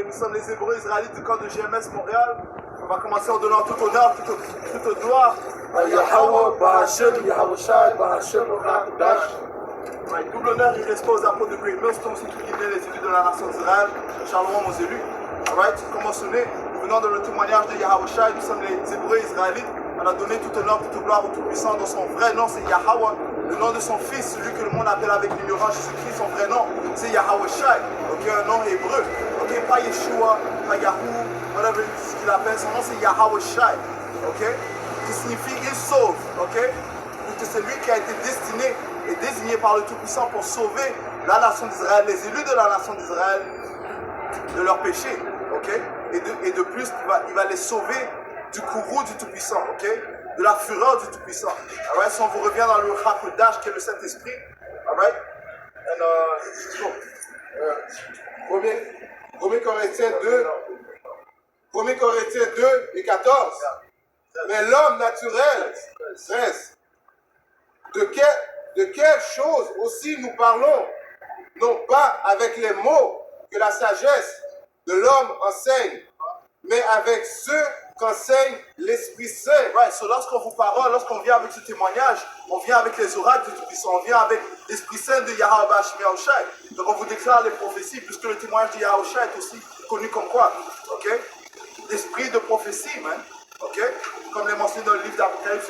Nous sommes les Hébreux israélites du camp de GMS Montréal. On va commencer en donnant tout honneur, toute gloire à Yahweh, Bahashem, Yahawashi, Bahashem, Hakodash. Double honneur et respect aux apôtres de Great Millstone, ceux qui guidaient les élus de la nation d'Israël. Shalom aux élus. Alright, comme mentionné, nous venons de le témoignage de Yahawashi, nous sommes les Hébreux israélites. On a donné tout honneur, toute gloire au Tout-Puissant. Dans son vrai nom, c'est Yahweh. Le nom de son fils, celui que le monde appelle avec l'ignorance Jésus-Christ, son vrai nom, c'est Yahawashi. Ok, un nom hébreu. Ok, pas Yeshua, pas Yahoo, whatever ce qu'il appelle. Son nom, c'est Yahawashi. Ok, qui signifie il sauve. Ok, donc c'est lui qui a été destiné et désigné par le Tout-Puissant pour sauver la nation d'Israël, les élus de la nation d'Israël, de leurs péchés. Ok, et de plus, il va les sauver du courroux du Tout-Puissant, ok? De la fureur du Tout-Puissant. Alright, si on vous revient dans le Hakodash, qui est le Saint-Esprit, alright? Romains Corinthiens 2 et 14. Mais l'homme naturel, 13. De quelle chose aussi nous parlons, non pas avec les mots que la sagesse de l'homme enseigne, mais avec ceux qu'enseigne l'Esprit Saint. Right, so lorsqu'on vous parle, lorsqu'on vient avec ce témoignage, on vient avec les oracles du Tout-Puissant, on vient avec l'Esprit Saint de Yahweh Bashmi Yahushai. Donc on vous déclare les prophéties, puisque le témoignage de Yahushai est aussi connu comme quoi? Ok? L'esprit de prophétie, man. Ok? Comme l'est mentionné dans le livre d'Apocalypse,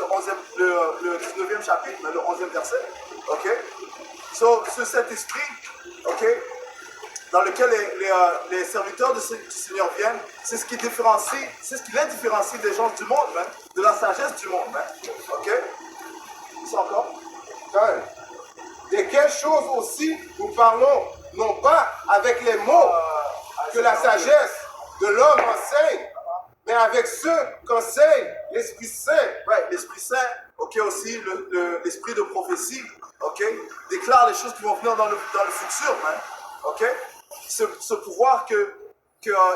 le 19e chapitre, le 11e verset. Ok? So, ce Saint-Esprit, ok? Dans lequel les serviteurs du Seigneur viennent, c'est ce qui les différencie des gens du monde, hein, de la sagesse du monde. Hein. Ok? C'est encore? De quelle chose aussi nous parlons, non pas avec les mots que la sagesse de l'homme enseigne, mais avec ceux qu'enseigne l'Esprit Saint. Right, l'Esprit Saint, ok, aussi l'esprit de prophétie, ok, déclare les choses qui vont venir dans le futur, hein. Ok? Ce pouvoir que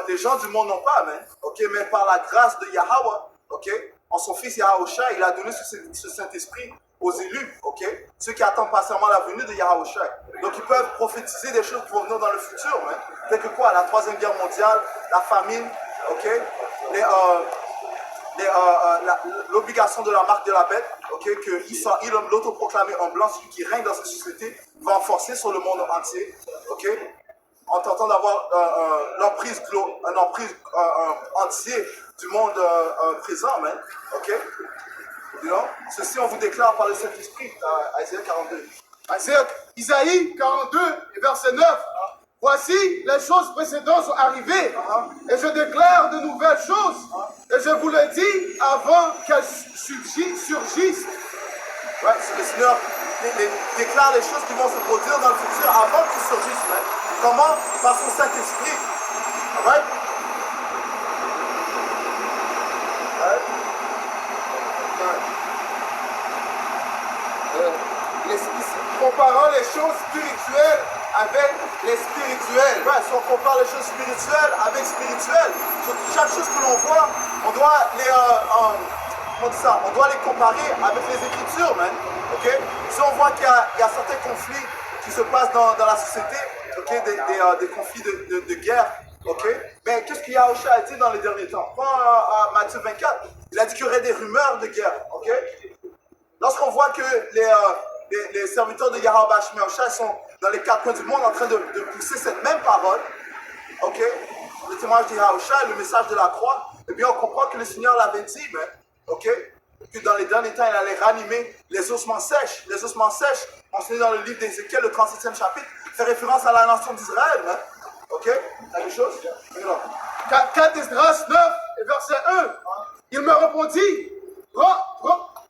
les gens du monde n'ont pas, okay, mais par la grâce de Yahweh, okay, en son fils Yahawashi, il a donné ce Saint-Esprit aux élus, okay, ceux qui attendent patiemment la venue de Yahawashi. Donc ils peuvent prophétiser des choses qui vont venir dans le futur, tel que quoi, la Troisième Guerre mondiale, la famine, okay, l'obligation de la marque de la bête, okay, que Isa, l'autoproclamé en blanc, celui qui règne dans cette société, va enforcer sur le monde entier, okay, en tentant d'avoir un emprise entier du monde présent, man. Ok? You know? Ceci, on vous déclare par le Saint-Esprit, Isaïe 42. Isaïe 42, verset 9. Voici, les choses précédentes sont arrivées, et je déclare de nouvelles choses, et je vous le dis avant qu'elles surgissent. Ouais, le Seigneur déclare les choses qui vont se produire dans le futur avant qu'ils surgissent, man. Comment? Par son Saint-Esprit. Alright? Comparant les choses spirituelles avec les spirituels. Ouais, si on compare les choses spirituelles avec spirituelles, chaque chose que l'on voit, on doit les comparer avec les Écritures, man. Okay? Si on voit qu'il y a certains conflits qui se passent dans la société, okay, des conflits de guerre, okay, mais qu'est-ce que Yahushua a dit dans les derniers temps? Prends Matthieu 24, il a dit qu'il y aurait des rumeurs de guerre. Okay? Lorsqu'on voit que les serviteurs de Yahweh Bashmi Yahushua sont dans les quatre coins du monde en train de pousser cette même parole, okay, le témoignage de Yahushua, le message de la croix, eh bien on comprend que le Seigneur l'avait dit, mais, okay, que dans les derniers temps il allait ranimer les ossements sèches. Les ossements sèches, mentionné dans le livre d'Ézéchiel, le 37e chapitre, fait référence à la nation d'Israël. Hein? Ok? T'as quelque chose? 4 Esdras 9, verset 1. Il me répondit,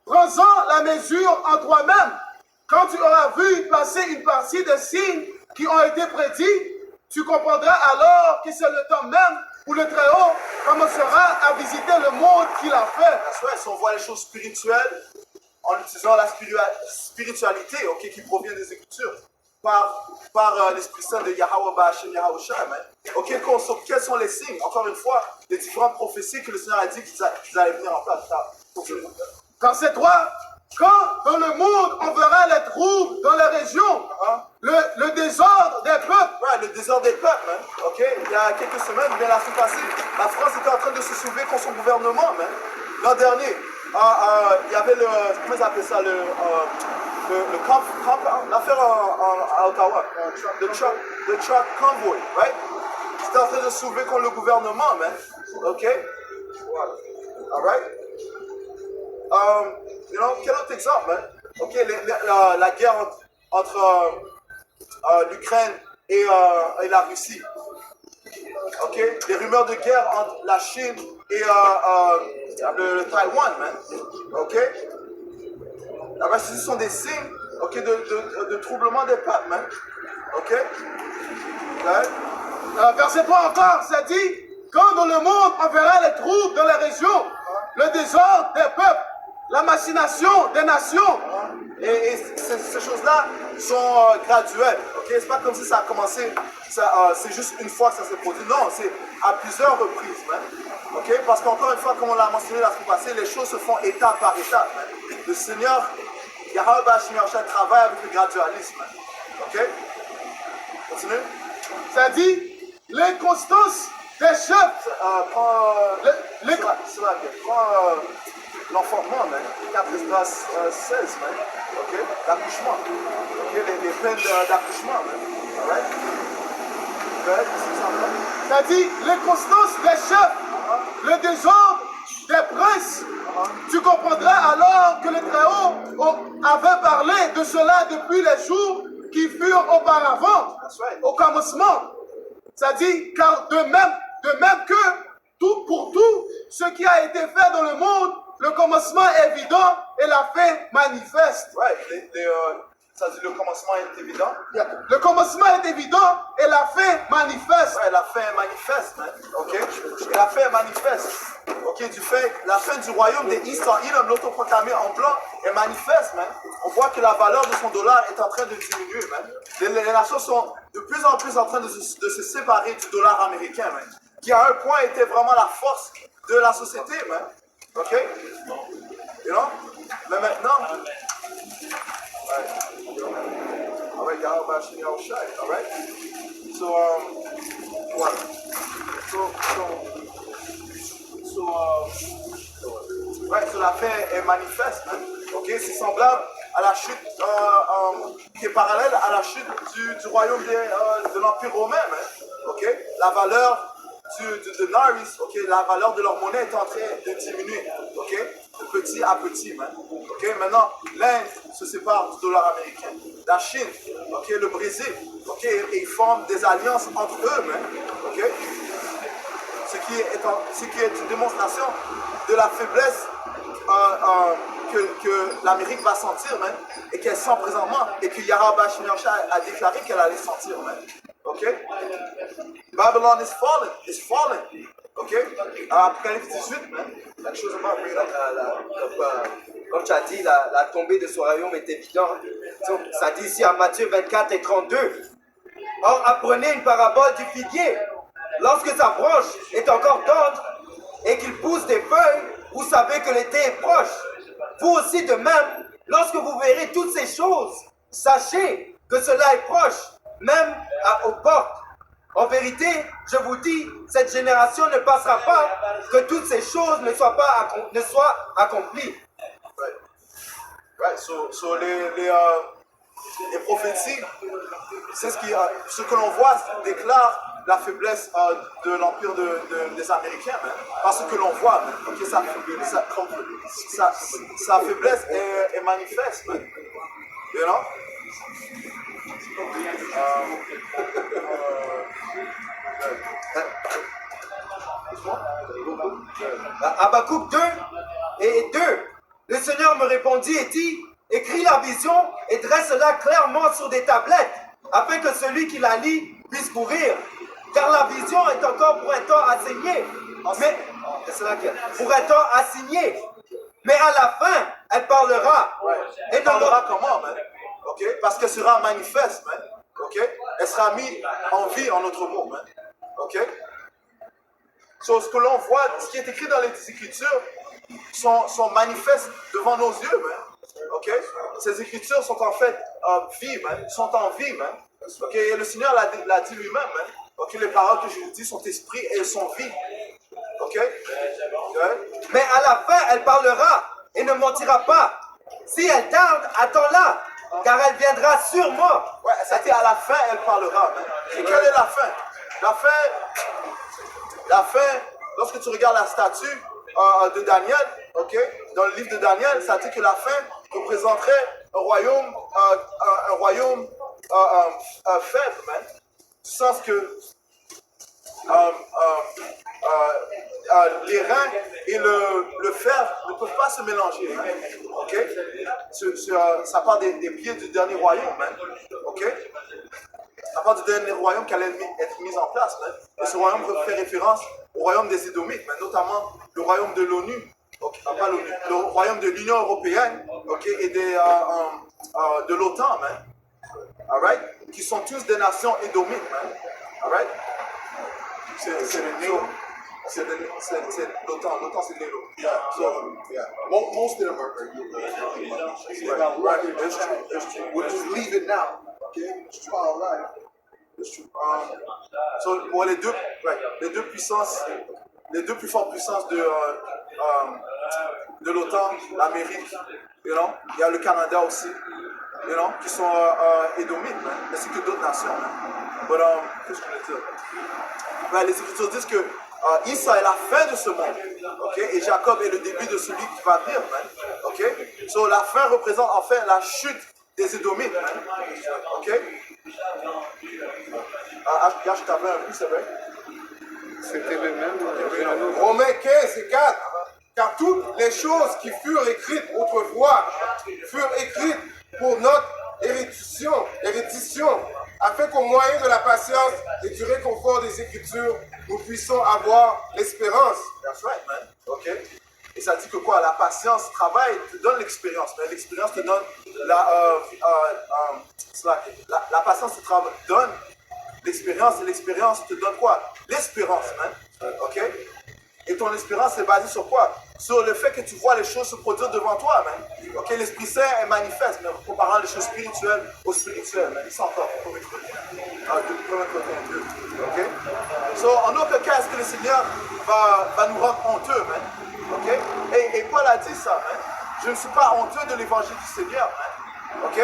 prends-en la mesure en toi-même. Quand tu auras vu passer une partie des signes qui ont été prédits, tu comprendras alors que c'est le temps même où le Très-Haut commencera à visiter le monde qu'il a fait. Si on voit les choses spirituelles en utilisant la spiritualité, okay, qui provient des Écritures, par l'Esprit Saint de Yahweh Bashim Yahushua. Okay, quels sont les signes? Encore une fois, les différentes prophéties que le Seigneur a dit qu'ils allaient venir en place. Verset 3. quand dans le monde on verra les troubles dans les régions, le désordre des peuples. Ouais, le désordre des peuples, man. Ok? Il y a quelques semaines, bien la semaine passée, la France était en train de se soulever contre son gouvernement, man. L'an dernier, il y avait le, comment ils appellent ça, l'affaire à Ottawa, le truck convoy, right? C'était en train de se soulever contre le gouvernement, man. Ok? Alright? You know, quel autre exemple, man? Ok, la guerre entre l'Ukraine et la Russie. Ok, les rumeurs de guerre entre la Chine et le Taïwan, man. Ok, là-bas, ce sont des signes, ok, de troublement des peuples, man. Ok, ouais. Verset 3 encore, ça dit, quand dans le monde on verra les troubles dans les régions, le désordre des peuples, la machination des nations. Et ces choses-là sont graduelles. Ok, c'est pas comme si ça a commencé, c'est juste une fois que ça s'est produit. Non, c'est à plusieurs reprises, man. Ok, parce qu'encore une fois, comme on l'a mentionné la semaine passée, les choses se font étape par étape, man. Le Seigneur, Yahweh Bashimir travaille avec le gradualisme, man. Ok, continue. Ça dit, l'inconstance des chefs. Prends l'enfantement, man. 4 Esdras 16, man. Ok, l'accouchement. Ok, les peines d'accouchement, man. Alright? Okay, ça dit, l'inconstance des chefs, le désordre des princes. Tu comprendras alors que le Très-Haut avait parlé de cela depuis les jours qui furent auparavant, au commencement. Ça dit, car de même que tout pour tout, ce qui a été fait dans le monde, le commencement est évident et la fin manifeste. Ouais, ça dit le commencement est évident. Le commencement est évident et la fin manifeste. Ouais, la fin est manifeste, man. Ok? Et la fin est manifeste. Ok, du fait, la fin du royaume des Eastern Edom, l'autoproclamé en blanc, est manifeste, man. On voit que la valeur de son dollar est en train de diminuer, man. Les nations sont de plus en plus en train de se séparer du dollar américain, man. Qui à un point était vraiment la force de la société, man. Ok? You know? Mais maintenant, alright, y'all about to y'all shy, alright? So, what? So la fin est manifeste, hein? Ok, c'est semblable à la chute, qui est parallèle à la chute du royaume de l'Empire romain, hein? Ok, la valeur de Naris, ok, la valeur de leur monnaie est en train de diminuer, ok, de petit à petit, man. Ok, maintenant l'Inde se sépare du dollar américain, la Chine, ok, le Brésil, ok, et ils forment des alliances entre eux, man. Ok, ce qui est une démonstration de la faiblesse que l'Amérique va sentir, man, et qu'elle sent présentement, et que Yahweh a déclaré qu'elle allait sentir, man. Ok? Babylon is falling. Ok? Apocalypse 18, man. La chose comme tu as dit, la tombée de ce royaume est évidente. Donc, ça dit ici à Matthieu 24 et 32. Or, apprenez une parabole du figuier. Lorsque sa branche est encore tendre et qu'il pousse des feuilles, vous savez que l'été est proche. Vous aussi de même, lorsque vous verrez toutes ces choses, sachez que cela est proche, même aux portes. En vérité, je vous dis, cette génération ne passera pas que toutes ces choses ne soient accomplies. Right. So les prophéties, c'est ce que l'on voit déclare la faiblesse de l'empire des Américains, man. Parce que l'on voit, man. Okay, sa faiblesse est manifeste, man. You know? Habakkuk 2 et 2. Le Seigneur me répondit et dit, écris la vision et dresse-la clairement sur des tablettes, afin que celui qui la lit puisse courir. Car la vision est encore pour un temps assigné. Pour un temps assigné. Mais à la fin, elle parlera. Ouais. Elle parlera comment, man? Ok? Parce qu'elle sera manifeste, man. Ok? Elle sera mise en vie en notre mot, man. Ok? So, ce que l'on voit, ce qui est écrit dans les Écritures, sont manifestes devant nos yeux, man. Ok? Ces écritures sont en fait vie, man. Sont en vie, man. Ok? Et le Seigneur l'a dit lui-même, man. Ok? Les paroles que je vous dis sont esprit et elles sont vie. Ok? Mais à la fin, elle parlera et ne mentira pas. Si elle tarde, attends-la, car elle viendra sûrement. Ouais, ça dit à la fin, elle parlera, man. Et quelle est la fin? La fin, lorsque tu regardes la statue de Daniel, ok? Dans le livre de Daniel, ça dit que la fin représenterait un royaume faible, man. Du sens que les reins et le fer ne peuvent pas se mélanger. Ok? Ça part des pieds du dernier royaume. Hein? Ok? Ça part du dernier royaume qui allait être mis en place. Hein? Et ce royaume fait référence au royaume des Édomites, mais notamment le royaume de l'ONU. Okay, pas l'ONU, le royaume de l'Union européenne, okay, et de l'OTAN, man. All right? Qui sont tous des nations édomites, man. All right? C'est l'OTAN, c'est l'ELO. Yeah, so, yeah. Most of them are right. That's true. We'll just leave it now. Okay? It's true, all right. It's true. So, bon, les deux plus fortes puissances de l'OTAN, l'Amérique, you know? Il y a le Canada aussi, you know? Qui sont édomites, ainsi que d'autres nations. But, qu'est-ce que je veux dire? Ben, les Écritures disent que Isa est la fin de ce monde, okay? Et Jacob est le début de celui qui va venir. Okay? So, la fin représente en fait la chute des Édomites. Okay? Je t'avais un peu, c'est vrai? C'était le même. Romains 15 et 4. Car toutes les choses qui furent écrites autrefois furent écrites pour notre érudition, afin qu'au moyen de la patience et du réconfort des Écritures, nous puissions avoir l'espérance. That's right, man. Ok? Et ça dit que quoi? La patience, travail, te donne l'expérience. Mais l'expérience te donne la patience te donne l'expérience, et l'expérience te donne quoi? L'espérance, man. Ok? Et ton espérance est basée sur quoi? Sur le fait que tu vois les choses se produire devant toi, man. Ok? L'Esprit Saint est manifeste, mais comparant les choses spirituelles aux spirituelles, man. Ils s'entendent. Ok? So, en aucun cas, est-ce que le Seigneur va nous rendre honteux, man. Ok? Et Paul a dit ça, man. Je ne suis pas honteux de l'évangile du Seigneur, man. Ok?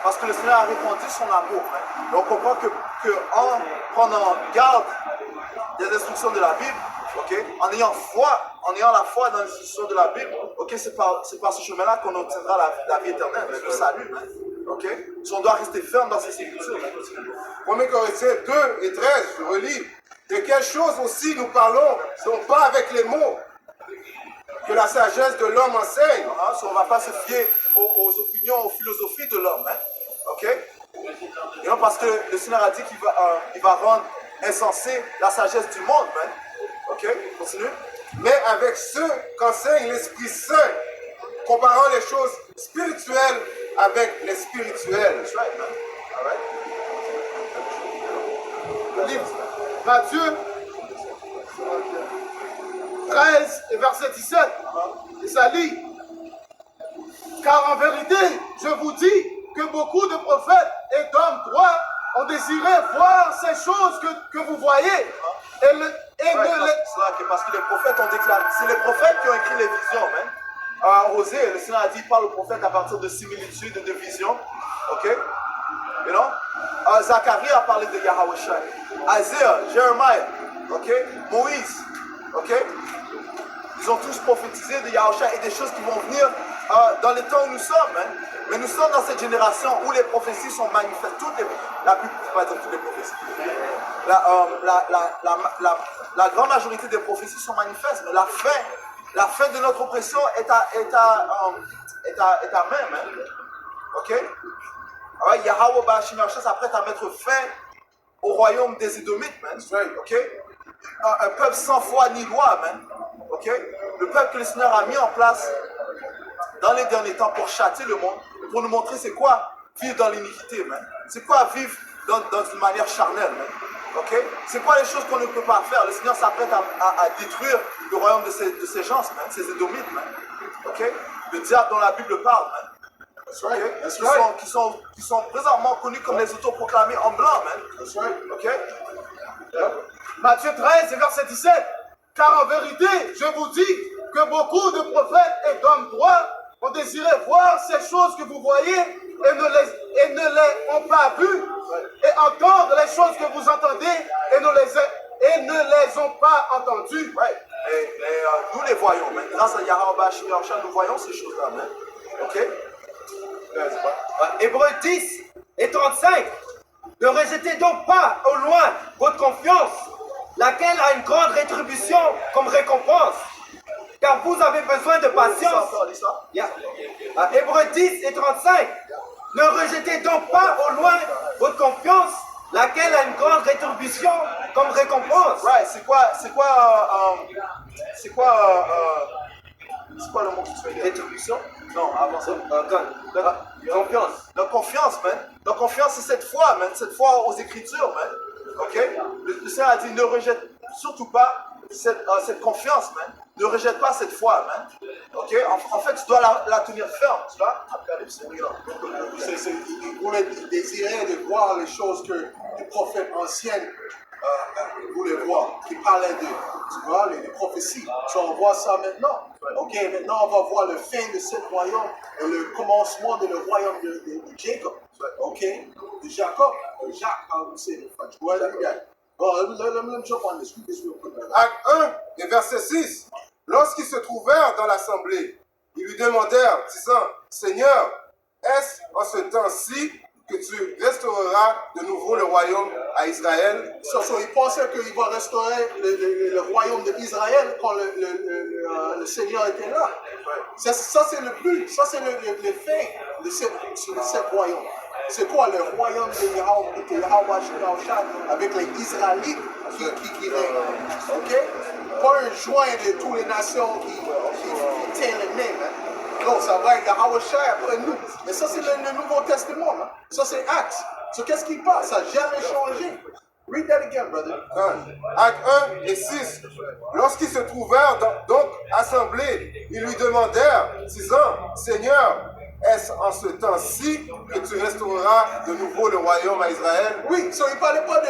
Parce que le Seigneur a répandu son amour, man. Et on comprend que en prenant garde des instructions de la Bible, okay, en ayant la foi dans les instructions de la Bible, okay, c'est par ce chemin-là qu'on obtiendra la vie éternelle, le salut. Man. Okay? Si on doit rester ferme dans ces écritures. 1 Corinthiens 2 et 13, je relis. De quelle chose aussi nous parlons, non pas avec les mots que la sagesse de l'homme enseigne. So on ne va pas se fier aux opinions, aux philosophies de l'homme. Hein? Okay? Et non, parce que le Seigneur a dit qu'il va rendre insensé la sagesse du monde. Man. Ok, continue. Mais avec ceux qu'enseigne l'Esprit Saint, comparant les choses spirituelles avec les spirituelles. That's right, man. All right. Le livre Matthieu 13 et verset 17. Et ça lit. Car en vérité, je vous dis que beaucoup de prophètes et d'hommes droits ont désiré voir ces choses que vous voyez. Parce que les prophètes ont déclaré, c'est les prophètes qui ont écrit les visions, même. Osée, le Seigneur a dit, parle aux prophètes à partir de similitudes, de visions. Ok? You know? Zacharie a parlé de Yahweh Shai. Isaiah, Jeremiah, ok? Moïse, ok? Ils ont tous prophétisé de Yahweh Shai et des choses qui vont venir dans les temps où nous sommes. Hein? Mais nous sommes dans cette génération où les prophéties sont manifestes. Pas toutes les prophéties. La grande majorité des prophéties sont manifestes, mais la fin de notre oppression est à même. Hein? Ok? Alors, Yahweh Bashim s'apprête à mettre fin au royaume des Édomites, man. Ok? Un peuple sans foi ni loi, man. Ok? Le peuple que le Seigneur a mis en place dans les derniers temps pour châtier le monde, pour nous montrer c'est quoi vivre dans l'iniquité, man. C'est quoi vivre dans une manière charnelle, man. Ok? C'est quoi les choses qu'on ne peut pas faire? Le Seigneur s'apprête à détruire le royaume de ces gens, man, ces Édomites, man. Ok? Le diable dont la Bible parle, man. That's right. ok, That's right. qui sont présentement connus comme les autoproclamés en blanc, man. That's right. Ok? Matthieu 13, verset 17. Car en vérité, je vous dis que beaucoup de prophètes et d'hommes droits ont désiré voir ces choses que vous voyez et ne les ont pas vues, et entendre les choses que vous entendez et ne les ont pas entendues. Right. Et nous les voyons, man. Grâce à Yahweh Bashim Yahushua, nous voyons ces choses-là, man. Ok? Hébreux 10 et 35. Ne rejetez donc pas au loin votre confiance, laquelle a une grande rétribution comme récompense. Car vous avez besoin de patience. Yeah. Hébreux 10 et 35. Ne rejetez donc pas au loin votre confiance, laquelle a une grande rétribution comme récompense. Right. C'est quoi le mot que tu veux dire? Rétribution? Non, avant ça. Confiance. La confiance, man. La confiance, c'est cette foi, man. Cette foi aux Écritures, man. Ok? Le Seigneur a dit, ne rejette surtout pas cette confiance, man. Ne rejette pas cette foi, man. Ok? En fait, tu dois la tenir ferme, tu vois? Il désirait de voir les choses que les prophètes anciens voulaient voir, qui parlaient de, tu vois, les prophéties. Tu en vois ça maintenant. Ok, maintenant on va voir le fin de ce royaume et le commencement de le royaume de Jacob. Ok, de Jacob, Jacques, I would say in French. Well, let me jump on this. Read this real quick. Acte 1 et verset 6. Lorsqu'ils se trouvèrent dans l'assemblée, ils lui demandèrent, disant, Seigneur, est-ce en ce temps-ci que tu restaureras de nouveau le royaume à Israël? Il pensait qu'il va restaurer le royaume d'Israël quand le Seigneur était là. Ça c'est le but, ça c'est le fin de ce royaume. C'est quoi le royaume de Yahweh avec les Israélites qui règnent? Ok? Pas un joint de toutes les nations qui tiennent les mains. Hein? Non, ça va être Yahweh après nous. Mais ça c'est le Nouveau Testament. Hein? Ça c'est Actes. So, qu'est-ce qui passe? Ça n'a jamais changé. Read that again, brother. Acte 1 et 6. Lorsqu'ils se trouvèrent donc assemblés, ils lui demandèrent, disant, Seigneur, est-ce en ce temps-ci que tu restaureras de nouveau le royaume à Israël? Oui, il ne parlait pas de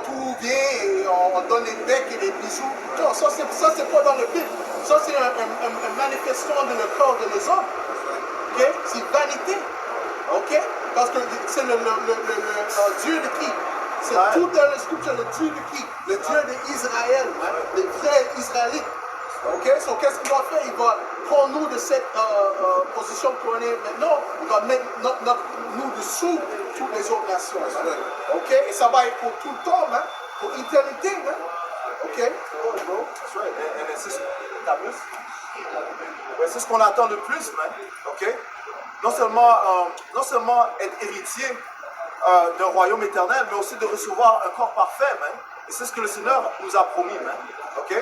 tout vient et on donne des becs et des bisous. Non, ça c'est pas dans le Bible. Ça c'est un manifestement de le corps de les hommes. Okay? C'est vanité. Ok? Parce que c'est le Dieu de qui? C'est tout dans la scripture, le Dieu de qui? Le Dieu d'Israël, hein? Le vrai Israélite. Ok? So qu'est-ce qu'il va faire? Il va prendre nous de cette position qu'on est maintenant. Il va mettre nous dessous toutes les autres nations. Hein? Ok? Et ça va être pour tout le temps, hein? Pour l'éternité. Hein? Ok? Et c'est ce qu'on attend de plus, man. Ok? Non seulement être héritier d'un royaume éternel, mais aussi de recevoir un corps parfait, man. Et c'est ce que le Seigneur nous a promis, man. Ok?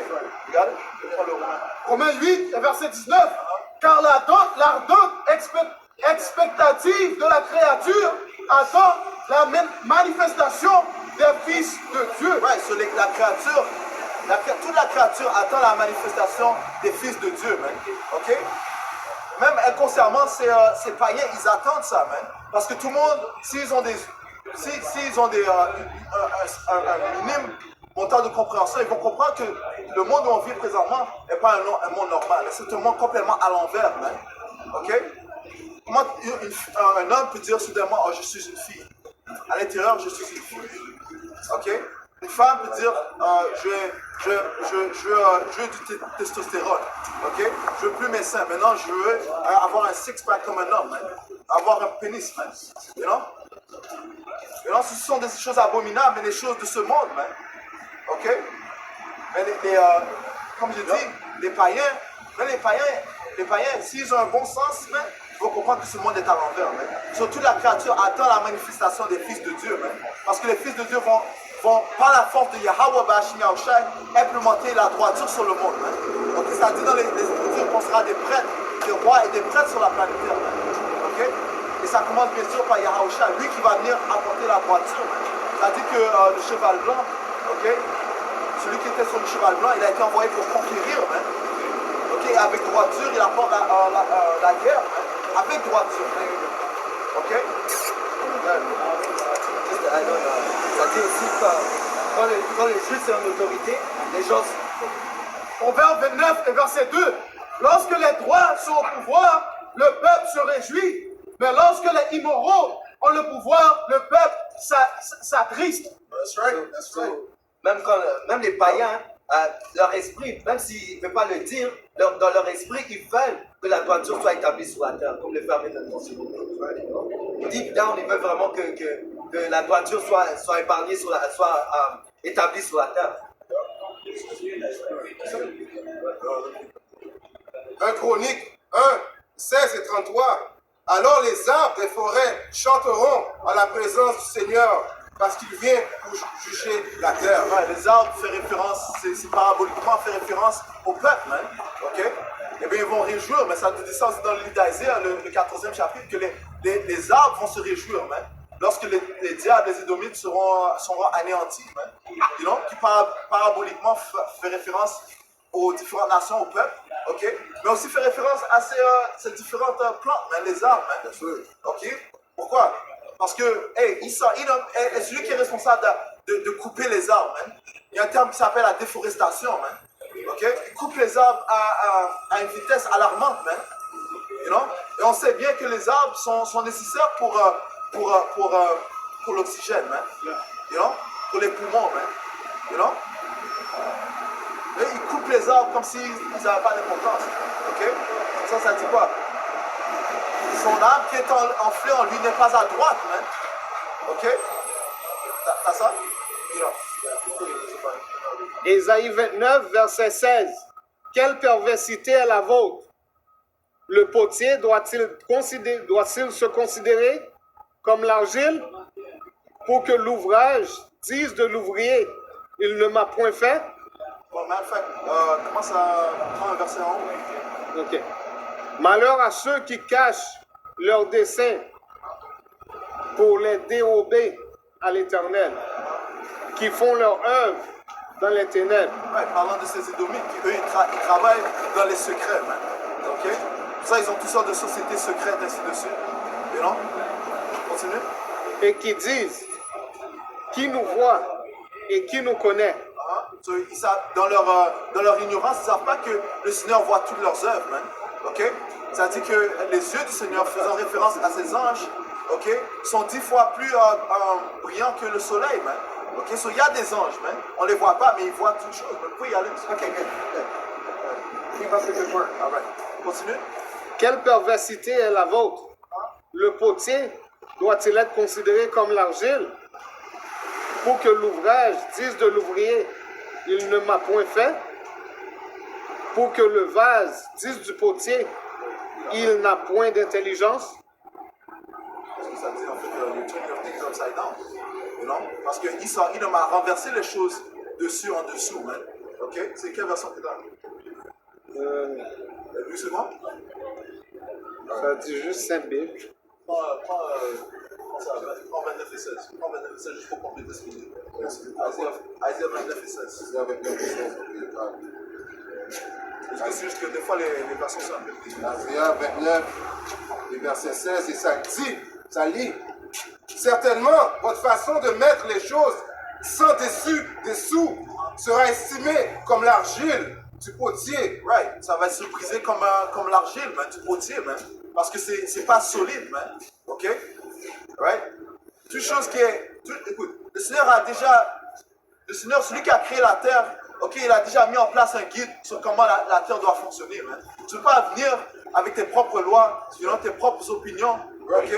Regarde, je prends le Romain. Romains 8, verset 19. Car l'ardente expectative de la créature attend la manifestation des fils de Dieu. Right, so la créature, toute la créature attend la manifestation des fils de Dieu, man. Ok? Même inconsciemment, ces païens, ils attendent ça, man. Parce que tout le monde, s'ils ont un minime montant de compréhension, ils vont comprendre que le monde où on vit présentement n'est pas un monde normal. C'est un monde complètement à l'envers, man. Ok? Comment un homme peut dire soudainement, oh, je suis une fille. À l'intérieur, je suis une fille. Ok? Une femme peut dire, je veux du testostérone. Ok? Je veux plus mes seins. Maintenant, je veux avoir un six-pack comme un homme, man. Avoir un pénis, man. You know? Et non, ce sont des choses abominables, mais des choses de ce monde, man. Ok? Mais comme je dis, les païens, s'ils ont un bon sens, man, ils vont comprendre que ce monde est à l'envers, man. Surtout la créature attend la manifestation des fils de Dieu, man. Parce que les fils de Dieu vont par la force de Yahweh Bashim Yahushua, implémenter la droiture sur le monde, man. Donc ça dit dans les Écritures qu'on sera des prêtres, des rois et des prêtres sur la planète Terre, man. Ok? Et ça commence bien sûr par Yahushua, lui qui va venir apporter la droiture, man. Ça dit que le cheval blanc, ok? Celui qui était sur le cheval blanc, il a été envoyé pour conquérir, man. Ok? Avec droiture, il apporte la guerre, man. Avec droiture, man. Ok? Ça dit aussi que quand les juges sont en autorité, les gens... Proverbe 29 et verset 2. Lorsque les droits sont au pouvoir, le peuple se réjouit. Mais lorsque les immoraux ont le pouvoir, le peuple s'attriste. That's right. That's right. Même les païens, leur esprit, même s'ils ne peuvent pas le dire, dans leur esprit, ils veulent que la droiture soit établie sur la terre, comme le frère vient de le mentionner. Deep down, ils veulent vraiment que la droiture soit épargnée, soit établie sur la terre. 1 Chronique 1, 16 et 33. Alors les arbres des forêts chanteront en la présence du Seigneur, parce qu'il vient pour juger la terre. Ouais, les arbres fait référence, c'est paraboliquement fait référence au peuple, man. Ok? Eh bien, ils vont réjouir, mais ça nous dit ça aussi dans le livre d'Isaiah, le 14e chapitre, que les arbres vont se réjouir, man. Lorsque les diables, les édomites seront anéantis, man. You know? Qui paraboliquement fait référence aux différentes nations, au peuple, ok? Mais aussi fait référence à ces différentes plantes, man, les arbres, man. Ok? Pourquoi? Parce que, hey, Edom est celui qui est responsable de couper les arbres, man. Il y a un terme qui s'appelle la déforestation, man. Ok? Il coupe les arbres à une vitesse alarmante, man. You know? Et on sait bien que les arbres sont nécessaires pour l'oxygène, man. You know? Pour les poumons, man. You know? Et ils coupent les arbres comme s'ils n'avaient pas d'importance. Ok? Ça dit quoi? Son âme qui est enflée en lui n'est pas à droite, man. Ok? T'as ça? Ésaïe 29, verset 16. Quelle perversité est la vôtre? Le potier doit-il se considérer comme l'argile pour que l'ouvrage dise de l'ouvrier, il ne m'a point fait? Bon, matter of fact, commence à prendre un verset en haut. Ok. Malheur à ceux qui cachent leurs desseins pour les dérober à l'Éternel, qui font leur œuvre dans les ténèbres. Ouais, parlant de ces édomites qui, eux, ils travaillent dans les secrets, man. Ok? Pour ça, ils ont toutes sortes de sociétés secrètes, ainsi de suite. You know? Continue. Et qui disent, qui nous voit et qui nous connaît. So, ils savent, dans leur ignorance, ils ne savent pas que le Seigneur voit toutes leurs œuvres, man. Ok? Ça dit que les yeux du Seigneur, faisant référence à ses anges, ok, sont 10 fois plus brillants que le soleil, man. Ok? So, il y a des anges, man. On ne les voit pas, mais ils voient toutes choses. Vous pouvez y aller. Ok, good. Keep up the good work. All right. Continue. Quelle perversité est la vôtre? Le potier doit-il être considéré comme l'argile pour que l'ouvrage dise de l'ouvrier, il ne m'a point fait? Pour que le vase dise du potier, il n'a point d'intelligence? Ça dit en fait, you turn your things upside down. You know? Parce que Edom a renversé les choses dessus en dessous, man. Ok? C'est quelle version que tu as? Lui, c'est bon? Ça dit juste Saint-Bible. Prends 29 et 16. Prends 29 et 16 juste pour compléter ce qu'il dit. Isaiah 29 et 16. Parce que c'est juste que des fois les versions sont un peu plus. Isaiah 29, les versets 16, et ça lit. Certainement, votre façon de mettre les choses sans dessous sera estimée comme l'argile du potier. Right, ça va se briser comme l'argile, man, du potier, man. Parce que c'est pas solide, man. Ok? Right? Toute chose qui est. Écoute, le Seigneur, celui qui a créé la terre, ok, il a déjà mis en place un guide sur comment la terre doit fonctionner, man. Tu ne peux pas venir avec tes propres lois, tes propres opinions, ok,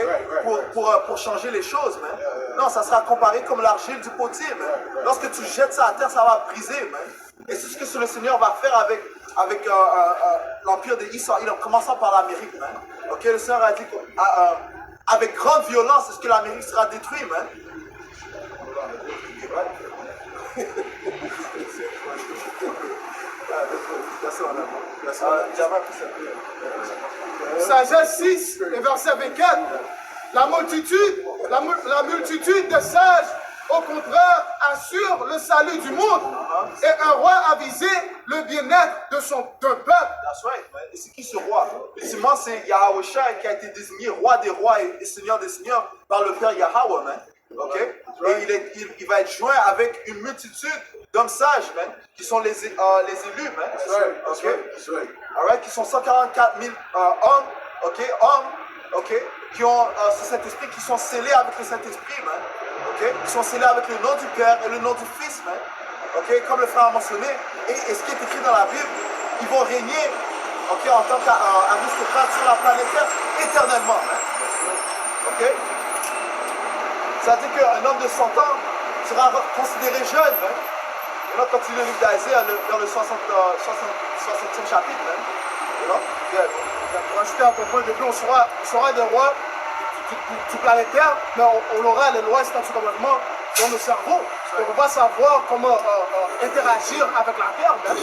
pour changer les choses, man. Non, ça sera comparé comme l'argile du potier, man. Lorsque tu jettes ça à terre, ça va briser, man. Et c'est ce que le Seigneur va faire avec l'empire de Israël, en commençant par l'Amérique, man. Ok, le Seigneur a dit qu'avec grande violence, est-ce que l'Amérique sera détruite, man? Sagesse 6 et verset 24. La multitude des sages, au contraire, assure le salut du monde. Et un roi a visé le bien-être d'un peuple. That's right, man. Et c'est qui ce roi? Ultimement, c'est Yahweh Shai qui a été désigné roi des rois et seigneur des seigneurs par le Père Yahweh, man. Ok? Et il va être joint avec une multitude d'hommes sages, man, qui sont les élus, man. Ok? Alright, qui sont 144 000 hommes, ok, qui ont ce Saint-Esprit, qui sont scellés avec le Saint-Esprit, man. Ok? Qui sont scellés avec le nom du Père et le nom du Fils, man. Ok? Comme le frère a mentionné. Et ce qui est écrit dans la Bible, ils vont régner, ok, en tant qu'aristocrates sur la planète Terre éternellement, man. Ok? Ça veut dire qu'un homme de 100 ans sera considéré jeune, hein. Et là, continue le livre d'Isaiah dans le 60e chapitre, hein. You know? Pour ajouter à ton point de vue, on sera des rois du planète Terre, mais on aura les lois et statuts commandements dans nos cerveaux. Donc on va savoir comment interagir avec la terre, hein.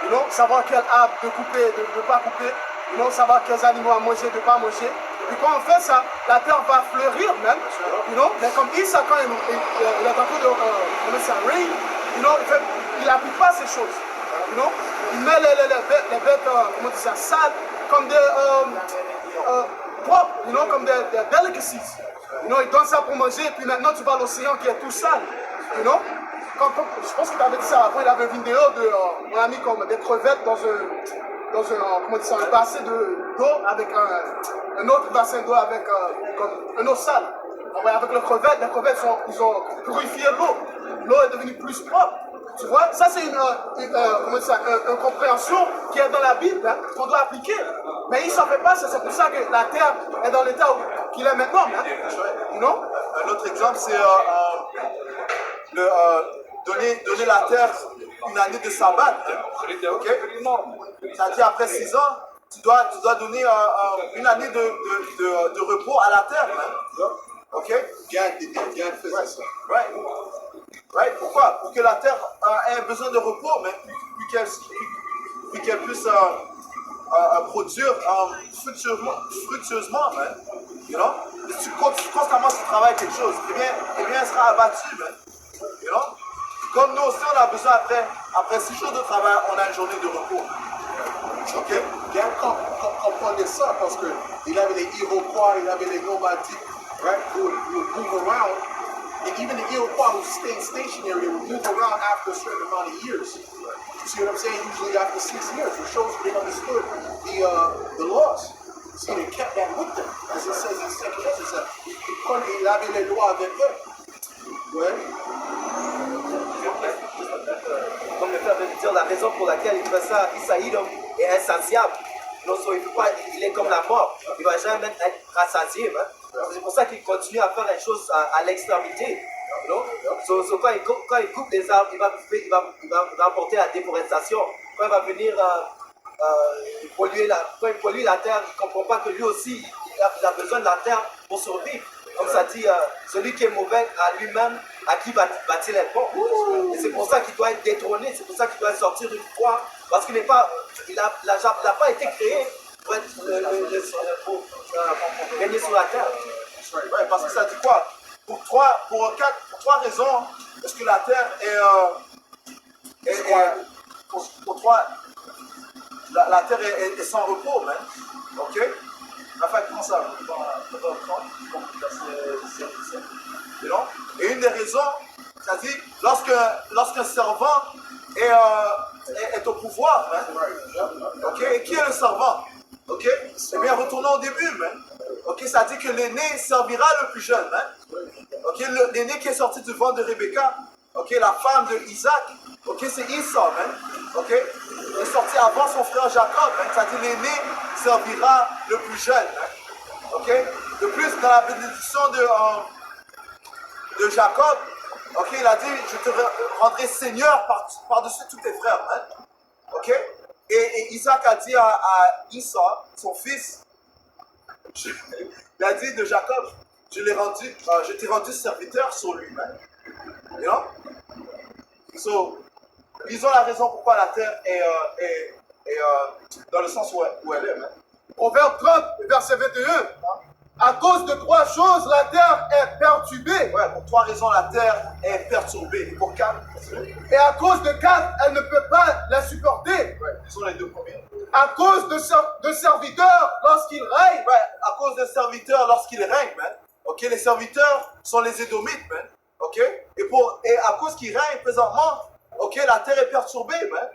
You know? Savoir quel arbre de couper, de ne pas couper, you know? Savoir quels animaux à manger, de ne pas manger. Et quand on fait ça, la terre va fleurir même, you know? Mais comme Issa, quand il est en train de comment ça, rain, you know, il n'applique pas ces choses, you know? Il met les bêtes comment dire ça, sales, comme des propres, you know, comme des delicacies. You know, il donne ça pour manger, et puis maintenant tu vas à l'océan qui est tout sale, you know? Je pense que tu avais dit ça avant, il avait une vidéo de mon ami comme des crevettes dans un bassin d'eau avec un autre bassin d'eau avec comme une eau sale. Avec les crevettes ils ont purifié l'eau. L'eau est devenue plus propre. Tu vois, ça c'est une compréhension qui est dans la Bible, hein, qu'on doit appliquer. Mais il ne s'en fait pas, c'est pour ça que la terre est dans l'état qu'il est maintenant. Hein. You know? Un autre exemple, c'est donner la terre une année de sabbat. Hein. Ok? C'est-à-dire après 6 ans, tu dois donner une année de repos à la terre. Hein. Ok? Gad faisait ça. Right? Pourquoi? Pour que la terre ait besoin de repos, mais puis qu'elle puisse produire fructueusement, man. You know? Si tu constamment tu travailles quelque chose, eh bien elle sera abattue, man. You know? Comme nous aussi, on a besoin après 6 jours de travail, on a une journée de repos. Ok, Gad comprenait ça parce qu'il avait les Iroquois, il avait les nomadiques, right, who would move around. And even the Iroquois who stayed stationary would move around after a certain amount of years. You see what I'm saying? Usually after 6 years, which shows they understood the laws. So they kept that with them. As it says in 2 Ezra, il avait les lois avec eux. Ouais. Comme le frère vient de dire, la raison pour laquelle il fait ça, Isaïdom est insatiable. Non, il est comme la mort. Il ne va jamais être rassasié. Hein? C'est pour ça qu'il continue à faire les choses à l'extrémité. Quand il coupe les arbres, il va apporter la déforestation. Quand il va venir polluer la terre, il ne comprend pas que lui aussi, il a besoin de la terre pour survivre. Comme ça dit, celui qui est mauvais à lui-même, à qui va-t-il être bon? Et c'est pour ça qu'il doit être détrôné, c'est pour ça qu'il doit sortir du pouvoir, parce qu'il n'a pas été créé pour gagner sur la terre. Ouais, parce que ça dit quoi? Pour trois raisons, est-ce que la terre la terre est sans repos, man. Ok? Enfin, comment ça? Et une des raisons, c'est-à-dire, lorsqu'un servant est au pouvoir, hein? Ok? Et qui est le servant? Ok? Eh bien, retournons au début, man. Ok? Ça dit que l'aîné servira le plus jeune, hein? Ok? L'aîné qui est sorti du ventre de Rebecca, ok? La femme de Isaac, ok? C'est Esau, man. Ok? Il est sorti avant son frère Jacob, hein? C'est-à-dire l'aîné servira le plus jeune, hein? Ok? De plus, dans la bénédiction de Jacob, ok? Il a dit, je te rendrai seigneur par-dessus tous tes frères, hein? Ok? Et Isaac a dit à Esau, son fils, il a dit de Jacob, je t'ai rendu serviteur sur lui-même. You know? So, disons la raison pourquoi la terre est dans le sens où elle est. Man. Proverbe 30, verset 21. À cause de 3 choses, la terre est perturbée. Ouais, pour 3 raisons, la terre est perturbée. Pour 4, Et à cause de 4, elle ne peut pas la supporter. ouais, ce sont les 2 premiers. À cause de serviteurs, lorsqu'ils règnent. Ouais, à cause des serviteurs lorsqu'ils règnent, man. Ok, les serviteurs sont les Édomites, man. Ok, et à cause qu'ils règnent présentement, ok, la terre est perturbée, man.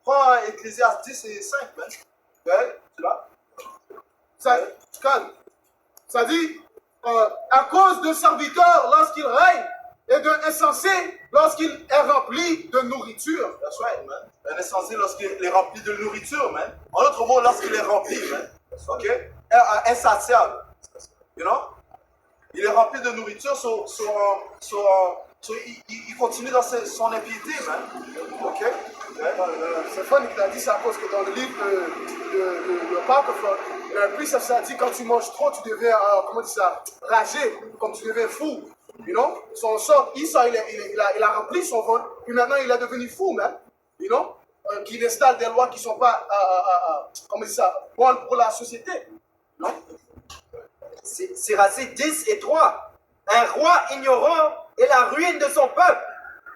Prends Ecclésiaste 10 et 5, man. Ouais, tu l'as? Calme. Ça dit, à cause de serviteurs lorsqu'ils règnent, et d'un insensé lorsqu'il est rempli de nourriture. That's right, man. Un insensé lorsqu'il est rempli de nourriture, man. En autre mot, lorsqu'il est rempli, man. Ok? Insatiable. You know? Il est rempli de nourriture, il continue dans son impiété, man. Ok? Ouais. C'est fun qu'il a dit ça à cause que dans le livre de Apocryphe, puis ça dit quand tu manges trop, tu deviens, comment dire ça, rager, comme tu deviens fou. You know? Son sort, Isa, il a rempli son ventre, puis maintenant il est devenu fou, man. You know? Qu'il installe des lois qui ne sont pas, comment dire ça, bonnes pour la société. Non? Siracide 10 et 3. Un roi ignorant est la ruine de son peuple.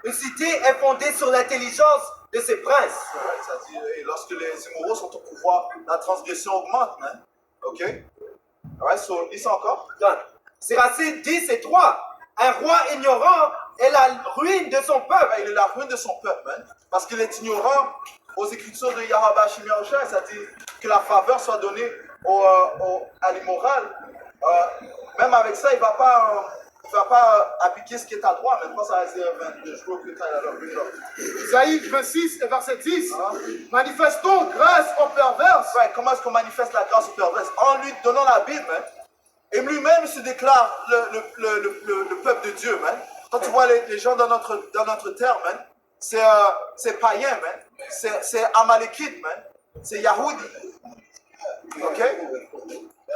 Une cité est fondée sur l'intelligence de ses princes. Ouais, ça dit, lorsque les immoraux sont au pouvoir, la transgression augmente, man. Ok? Ouais, so, lis ça encore. Siracide 10 et 3. Un roi ignorant est la ruine de son peuple. Ouais, il est la ruine de son peuple, man. Parce qu'il est ignorant aux écritures de Yahweh Hashem Yahushua, ça dit que la faveur soit donnée à l'immoral. Même avec ça, il ne va pas appliquer ce qui est à droit. Maintenant, ça va dire 22 jours plus tard. Isaïe 26 et verset 10. Manifestons grâce aux perverses. Ouais, comment est-ce qu'on manifeste la grâce aux perverses? En lui donnant la Bible, man. Et lui-même se déclare le peuple de Dieu, man. Quand tu vois les gens dans notre terre, man, c'est païen, man. C'est Amalekite, man. C'est Yahoudi. Ok?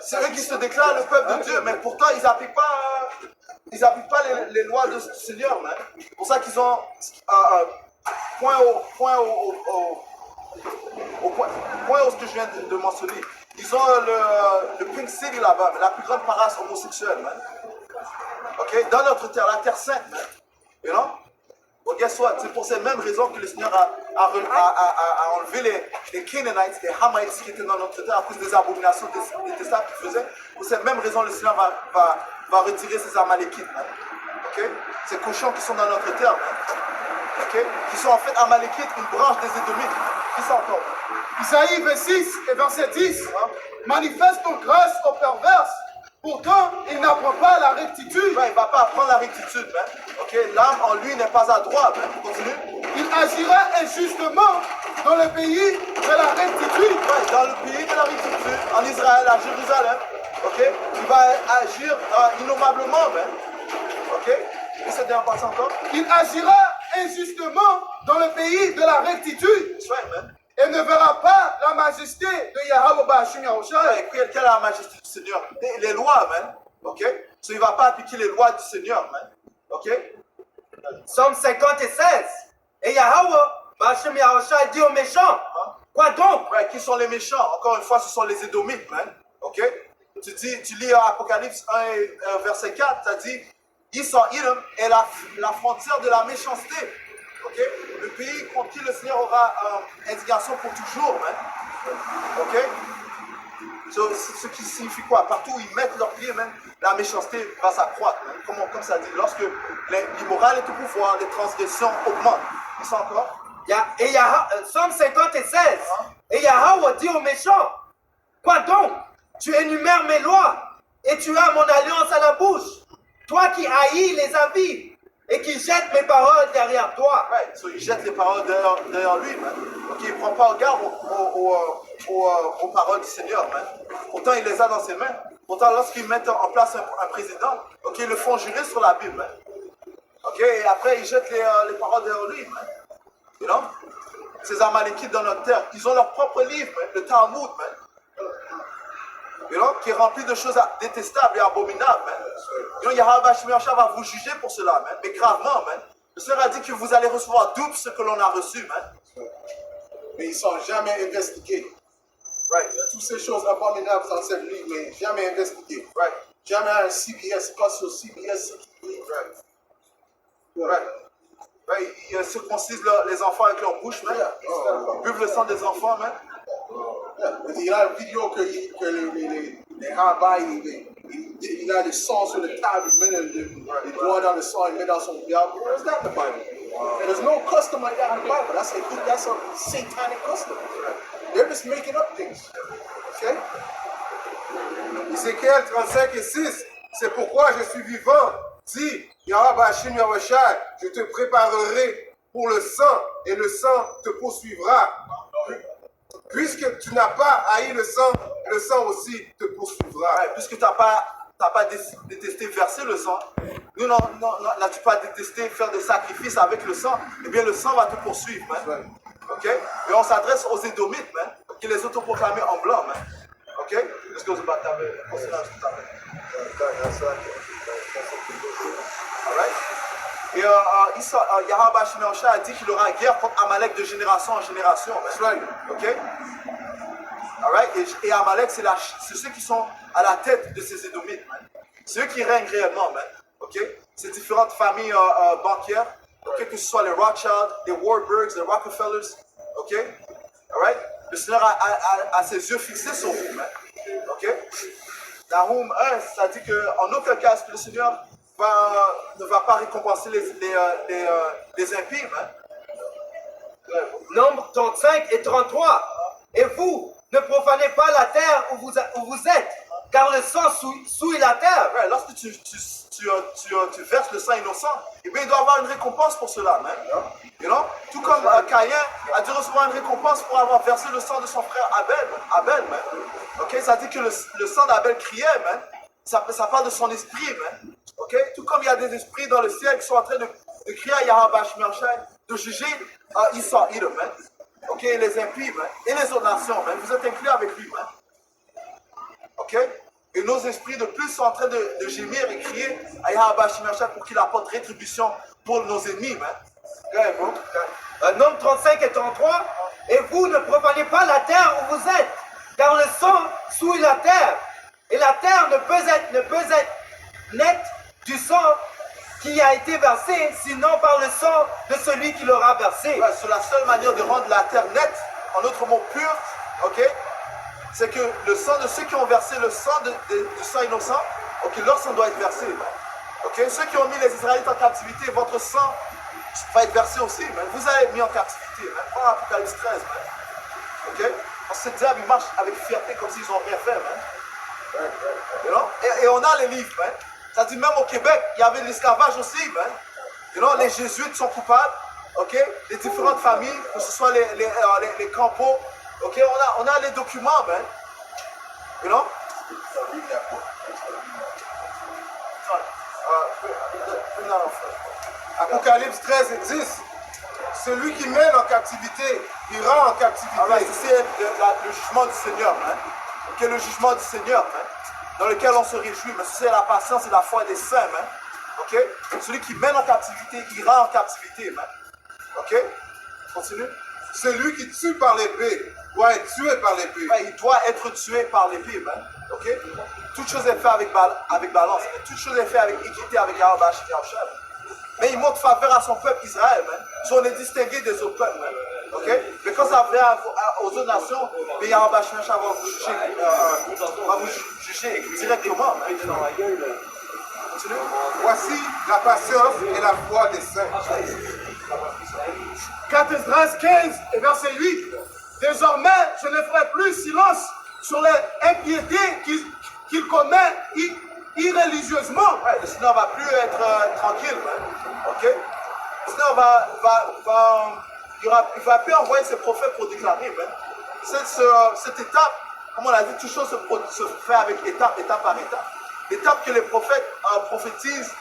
C'est eux qui se déclarent le peuple de Dieu, mais pourtant ils n'appliquent pas les lois du Seigneur, man. C'est pour ça qu'ils ont point au ce que je viens de mentionner. Ils ont le Pink City là-bas, la plus grande paroisse homosexuelle, man. Ok? Dans notre terre, la terre sainte, man. You know? Bon, guess what? C'est pour ces mêmes raisons que le Seigneur a enlevé les Canaanites, les Hamites qui étaient dans notre terre à cause des abominations détestables qu'ils faisaient. Pour ces mêmes raisons, le Seigneur va retirer ces Amalékites, man. Ok? Ces cochons qui sont dans notre terre, man. Ok? Qui sont en fait Amalékites, une branche des Édomites. Qui sont encore? Isaïe 26 et verset 10. Manifestons grâce aux perverses. Pourtant, il n'apprend pas la rectitude. Ouais, il ne va pas apprendre la rectitude, man. Ok? L'âme en lui n'est pas à droite, man. Continue. Il agira injustement dans le pays de la rectitude. Ouais, dans le pays de la rectitude, en Israël, à Jérusalem. Ok? Il va agir innommablement, man. Ok? Et c'est bien passé encore. Il agira injustement dans le pays de la rectitude. That's right, man. Et ne verra pas la majesté de Yahweh Hashem Yahushua. Ouais, quelle est la majesté du Seigneur? Les lois, man. Ok? So, il ne va pas appliquer les lois du Seigneur, man. Ok? Psaume 50 et 16. Et Yahweh, Hashem Yahushua dit aux méchants. Quoi donc? Ouais, qui sont les méchants? Encore une fois, ce sont les Édomites, man. Ok? Tu lis Apocalypse 1 et verset 4, ça dit Esau, Edom est la frontière de la méchanceté. Ok? Le pays contre qui le Seigneur aura indignation pour toujours, man. Ok? So, ce qui signifie quoi? Partout où ils mettent leurs pieds, man, la méchanceté va s'accroître, man. Comme ça dit, lorsque l'immoral est au pouvoir, les transgressions augmentent. Ils sont encore? Psaume 50 et 16. Et Yahweh dit aux méchants. Quoi donc? Tu énumères mes lois et tu as mon alliance à la bouche. Toi qui haïs les avis et qui jettes mes paroles derrière toi. Ouais, so il jette les paroles derrière lui, man. Ok, il ne prend pas garde aux paroles du Seigneur, man. Pourtant, il les a dans ses mains. Pourtant, lorsqu'ils mettent en place un président, ok, ils le font jurer sur la Bible, man. Ok, et après, ils jettent les paroles derrière lui, man. You know? Ces Amalékites dans notre terre, ils ont leur propre livre, man, le Talmud, man. You know, qui est rempli de choses détestables et abominables, man. You know, Yahweh Hashem Yahushua va vous juger pour cela, man. Mais gravement, man. Le Seigneur a dit que vous allez recevoir double ce que l'on a reçu, man. Mais ils ne sont jamais investigués. Right. Toutes ces choses abominables dans cette vie, mais jamais investiguées. Right. jamais un CBS, c'est pas sur CBS. Ils circoncisent les enfants avec leur bouche, man. Ils buvent le sang des enfants, man. Il y a une vidéo que les rabbins, il a le sang sur le table, il met les doigts dans le sang, il met dans son diable. Where's that in the Bible? And there's no custom like that in the Bible. That's a satanic custom. They're just making up things. Okay? Ézéchiel 35 et 6, c'est pourquoi je suis vivant, dit Yahweh Hashem Yahushai, je te préparerai pour le sang et le sang te poursuivra. Puisque tu n'as pas haï le sang aussi te poursuivra. Ouais, puisque tu n'as pas détesté verser le sang, nous n'as-tu pas détesté faire des sacrifices avec le sang, eh bien le sang va te poursuivre, man. Ok? Et on s'adresse aux Édomites, man, qui les autoproclamés en blanc, man. Ok? Est-ce que vous Alright? Et Yahweh Hashem Yahushua a dit qu'il aura guerre contre Amalek de génération en génération. Man. Ok? Alright? Et Amalek, c'est ceux qui sont à la tête de ces Édomites, man. C'est eux qui règnent réellement, man. Ok? Ces différentes familles bancaires, okay? Que ce soit les Rothschild, les Warburgs, les Rockefellers. Ok? Alright? Le Seigneur a ses yeux fixés sur vous, man. Ok? Nahum 1, ça dit qu'en aucun cas, le Seigneur ne va pas récompenser les impies, man. Nombre 35 et 33. Et vous, ne profanez pas la terre où vous êtes, car le sang souille la terre. Ouais, lorsque tu verses le sang innocent, eh bien, il doit avoir une récompense pour cela, man. You know? Tout comme Caïn a dû recevoir une récompense pour avoir versé le sang de son frère Abel, man. Ok? Ça dit que le sang d'Abel criait, man. Ça parle de son esprit, man. Ok? Tout comme il y a des esprits dans le ciel qui sont en train de crier à Yahweh Hashem Yahushua, de juger Israël, man. Ok? Les impies, man. Et les autres nations, man. Vous êtes inclus avec lui, man. Ok? Et nos esprits de plus sont en train de gémir et crier à Yahweh Hashem Yahushua pour qu'il apporte rétribution pour nos ennemis, man. Okay, bro. Nombre 35 et 33. Et vous ne profanez pas la terre où vous êtes, car le sang souille la terre. Et la terre ne peut être nette du sang qui a été versé, sinon par le sang de celui qui l'aura versé. Ouais, c'est la seule manière de rendre la terre nette, en autre mot pure, ok? C'est que le sang de ceux qui ont versé le sang du sang innocent, ok, leur sang doit être versé. Ok? Ceux qui ont mis les Israélites en captivité, votre sang va être versé aussi. Man. Vous allez être mis en captivité. Prends Apocalypse 13. Man. Ok? Parce que ce diable, il marche avec fierté comme s'ils n'ont rien fait. Man. You know? Et on a les livres. Man. Ça dit même au Québec, il y avait de l'esclavage aussi. Man. You know? Les Jésuites sont coupables. Ok? Les différentes familles, que ce soit les campos. Ok? On a les documents. Man. You know? Apocalypse 13 et 10. Celui qui mène en captivité, il rend en captivité. C'est le jugement du Seigneur. Hein? Okay, le jugement du Seigneur, hein? Dans lequel on se réjouit. Mais c'est la patience et la foi des saints. Hein? Okay? Celui qui mène en captivité, il rend en captivité. Hein? Ok? Continue. Celui qui tue par l'épée doit être tué par l'épée. Ouais, il doit être tué par l'épée. Hein? Ok? Toute chose est faite avec balance. Toute chose est faite avec équité, avec Yahweh Hashem Yahushua. Mais il montre faveur à son peuple Israël, man. Si on est distingué des autres peuples, man. Ok? Mais quand ça vient aux autres nations, Yahweh Hashem Yahushua va vous juger directement, man. Voici la patience et la foi des saints. 4 Esdras 15 et verset 8. Désormais, je ne ferai plus silence sur les impiétés qu'il commet irréligieusement. Ouais, le Seigneur ne va plus être tranquille, man. Ok? Le Seigneur il va plus envoyer ses prophètes pour déclarer, man. Cette étape, comme on l'a dit, toute chose se fait avec étape par étape. L'étape que les prophètes prophétisent,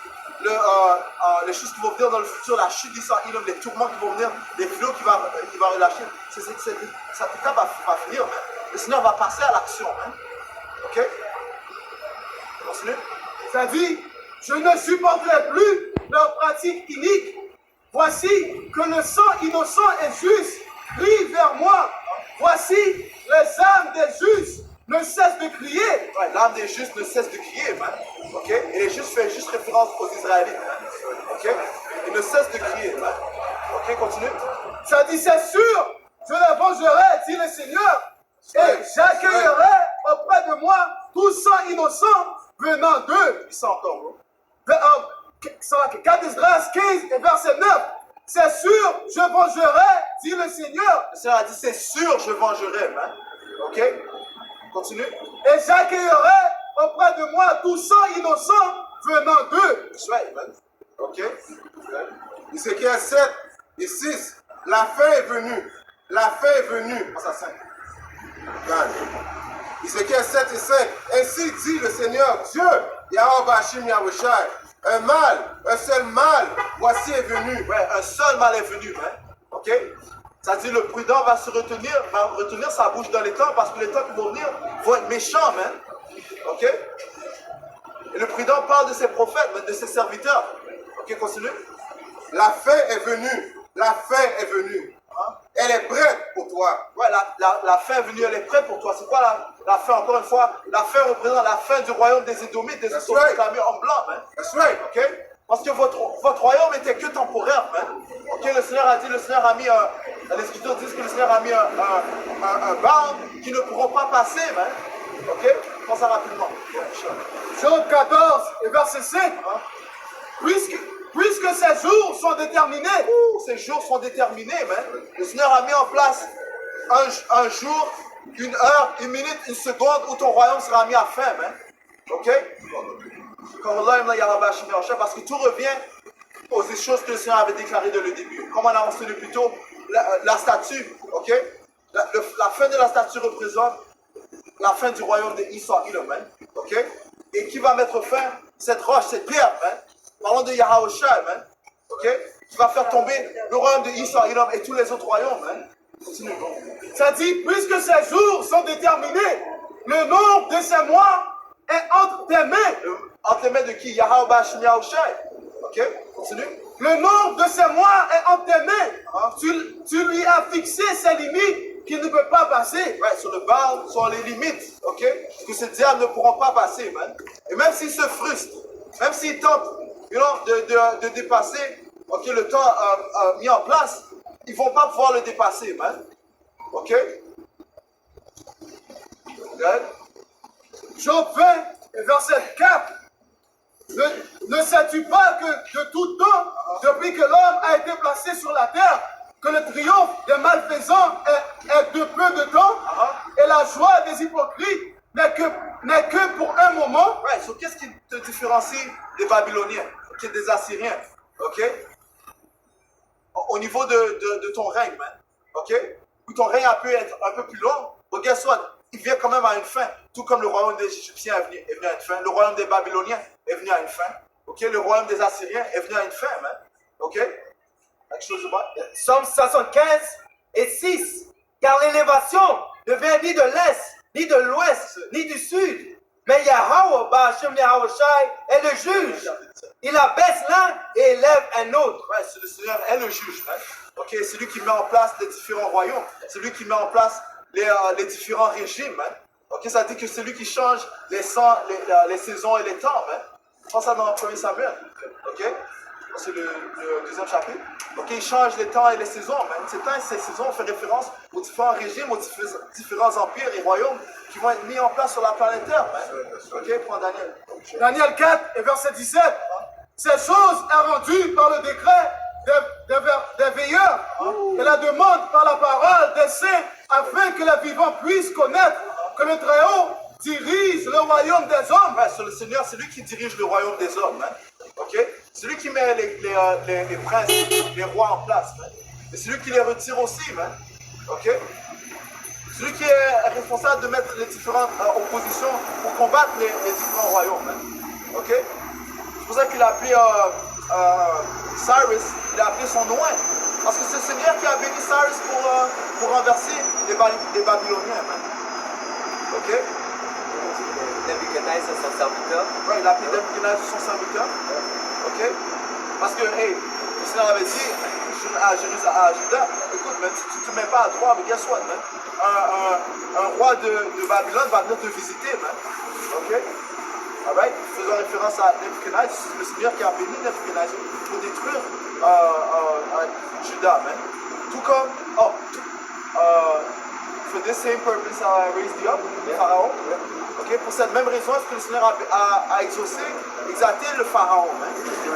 les choses qui vont venir dans le futur, la chute d'Israël, les tourments qui vont venir, les fléaux qu'il va relâcher, cette étape va finir, man. Le Seigneur va passer à l'action, man. Ok? Continue. Ça dit, je ne supporterai plus leurs pratiques iniques. Voici que le sang innocent et juste crie vers moi. Voici les âmes des justes ne cessent de crier. Ouais, l'âme des justes ne cesse de crier, man. aux Israélites. Hein. Ok? Il ne cesse de crier. Hein. Ok, continue. Ça dit, c'est sûr, je la vengerai, dit le Seigneur, et j'accueillerai auprès de moi tout sang innocent venant d'eux. Il sent encore. Bro. 4 Esdras 15 et verset 9. C'est sûr, je vengerai, dit le Seigneur, Le Seigneur a dit, c'est sûr, je vengerai. Hein. Ok? Continue. et j'accueillerai auprès de moi tout sang innocent venant d'eux. That's right, man. Ok? Ézéchiel 7 et 6. La fin est venue. La fin est venue. Passe à 5. Regarde. Ézéchiel 7 et 5. Ainsi dit le Seigneur Dieu, Yahweh Bashim Yahushai. Un mal, un seul mal, voici est venu. Ouais, un seul mal est venu. Hein. Ok? Ça dit le prudent va retenir sa bouche dans les temps parce que les temps qui vont venir vont être méchants, man. Ok? Et le prudent parle de ses prophètes, de ses serviteurs. Ok, continue. La fin est venue. La fin est venue. Elle est prête pour toi. Ouais, la fin est venue, elle est prête pour toi. C'est quoi la fin? Encore une fois, la fin représente la fin du royaume des Édomites, des That's Édomites right. en blanc, man. That's right. Ok? Parce que votre royaume était que temporaire, man. Ok, le Seigneur a dit, les Écritures disent que le Seigneur a mis un bound qui ne pourront pas passer, man. Ok? Prends ça rapidement. Job 14 et verset 5. Puisque ces jours sont déterminés, Ces jours sont déterminés, man. Le Seigneur a mis en place un jour, une heure, une minute, une seconde où ton royaume sera mis à fin, man. Ok? Parce que tout revient aux choses que le Seigneur avait déclarées dès le début. Comme on a mentionné plus tôt, la statue, ok? La fin de la statue représente la fin du royaume d'Israël, man. Ok? Et qui va mettre fin? Cette roche, cette pierre, man. Parlons de Yahushua, man. Ok? Qui va faire tomber le royaume d'Israël et tous les autres royaumes, man. Continue. ça dit, puisque ces jours sont déterminés, le nombre de ces mois est entre tes mains. Entre les mains de qui? Yahushua Shem Yahushua. Ok? Continue. Le nombre de ces mois est entre tes mains. Tu lui as fixé ses limites qu'il ne peut pas passer. Ouais, sur le bal, sur les limites, ok? Que ces diables ne pourront pas passer, man. Et même s'ils se frustrent, même s'ils tentent, de dépasser, ok, le temps mis en place, ils vont pas pouvoir le dépasser, man. Ok? Regarde. Job 20 et verset 4. Ne sais-tu pas que de tout temps, depuis que l'homme a été placé sur la terre, que le triomphe des malfaisants est de peu de temps, et la joie des hypocrites n'est que pour un moment? Ouais, so qu'est-ce qui te différencie des Babyloniens, ok, des Assyriens, ok? Au niveau de ton règne, man, ok? Où ton règne a pu être un peu plus long, but guess what? Il vient quand même à une fin, tout comme le royaume des Égyptiens est venu à une fin, le royaume des Babyloniens est venu à une fin, ok? Le royaume des Assyriens est venu à une fin, man, ok? Quelque chose de bon? Psaume 75 et 6. Car l'élévation ne vient ni de l'est, ni de l'ouest, ni du sud. Mais Yahweh, Ba'ashem Yahushai, est le juge. Il abaisse l'un et élève un autre. Ouais, le Seigneur est le juge, man. Ok, c'est lui qui met en place les différents royaumes. C'est lui qui met en place les différents régimes, man. Ok, ça dit que c'est lui qui change les saisons et les temps, man. Prends ça dans 1 Samuel. Ok? C'est le deuxième chapitre. Ok, il change les temps et les saisons, man. Ces temps et ces saisons font référence aux différents régimes, aux différents empires et royaumes qui vont être mis en place sur la planète Terre, man. Ok, prends Daniel. Daniel 4 et verset 17. Ces choses est rendues par le décret des veilleurs et la demande par la parole des saints afin que les vivants puissent connaître que le Très-Haut dirige le royaume des hommes. Ouais, c'est le Seigneur, c'est lui qui dirige le royaume des hommes, man. Ok? C'est lui qui met les princes, les rois en place, man. Et c'est lui qui les retire aussi, man. Ok? C'est lui qui est responsable de mettre les différentes oppositions pour combattre les différents royaumes, man. Ok? C'est pour ça qu'il a appelé Cyrus, il a appelé son nom. Parce que c'est le Seigneur qui a béni Cyrus pour renverser les Babyloniens, man. Ok? Nebuchadnezzar, son serviteur. Ouais, il a appelé Nebuchadnezzar son serviteur. Ok? Parce que, hey, le Seigneur avait dit à Judas, écoute, man, si tu ne te mets pas à droit, mais guess what, man? Un roi de Babylone va venir te visiter, man. Ok? Alright, faisant référence à Nebuchadnezzar, c'est le Seigneur qui a béni Nebuchadnezzar pour détruire Juda. Amen. Tout comme, for this same purpose I raised you up, Pharaon. Okay, pour cette même raison, est-ce que le Seigneur a exalté le Pharaon,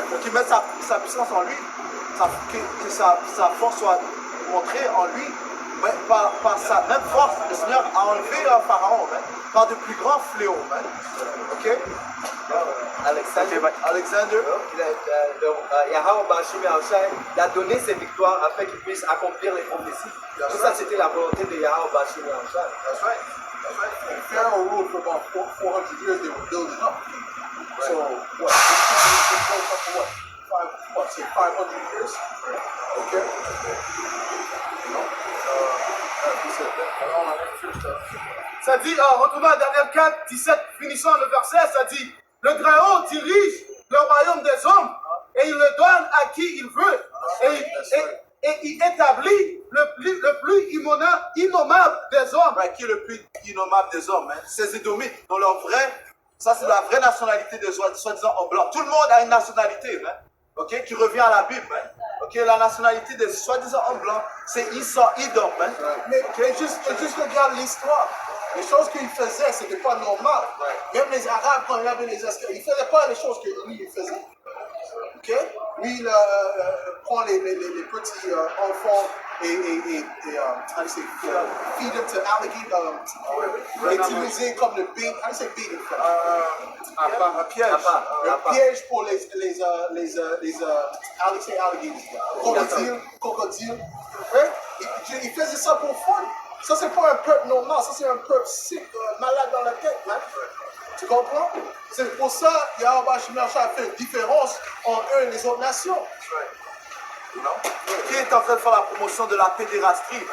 pour qu'il mette sa puissance en lui, que sa force soit montrée en lui. Mais par sa même force, le Seigneur a enlevé un Pharaon, par de plus grands fléaux. Ok? Alexander. Yahweh Bashim Yahushai, il a donné ses victoires afin qu'il puisse accomplir les prophéties. Tout ça, c'était la volonté de Yahweh Bashim Yahushai. That's right. And Pharaoh ruled for about 400 years. They were building up. So what? It goes up to what? Say 500 years. Okay. Ça dit, retournons à Daniel 4, 17, finissant le verset, ça dit, le Très-Haut dirige le royaume des hommes et il le donne à qui il veut. Et il établit le plus innommable des hommes. Qui est le plus innommable des hommes, ces Édomites, dont leur vrai, ça c'est la vraie nationalité des soi-disant hommes blancs. Tout le monde a une nationalité, ok, qui revient à la Bible. Ok, la nationalité des soi-disant hommes blancs, c'est Esau, Edom. Mais juste regarde l'histoire. Les choses qu'il faisait, c'était pas normal. Même les Arabes, quand il y avait les esclaves, ils ne faisaient pas les choses que lui il faisait. Ok? Lui, il prend les petits enfants et feed them to alligator, utiliser comme le bait. How do you say bait in French? Un piège. Le piège pour les alligators. Crocodile. Ouais? Il faisait ça pour fun. Ça, c'est pas un peuple normal, ça, c'est un peuple sick, malade dans la tête, man. Tu comprends? C'est pour ça que Yahweh Bashim Yahushai a fait une différence entre eux et les autres nations. Qui est en train de faire la promotion de la pédérastie,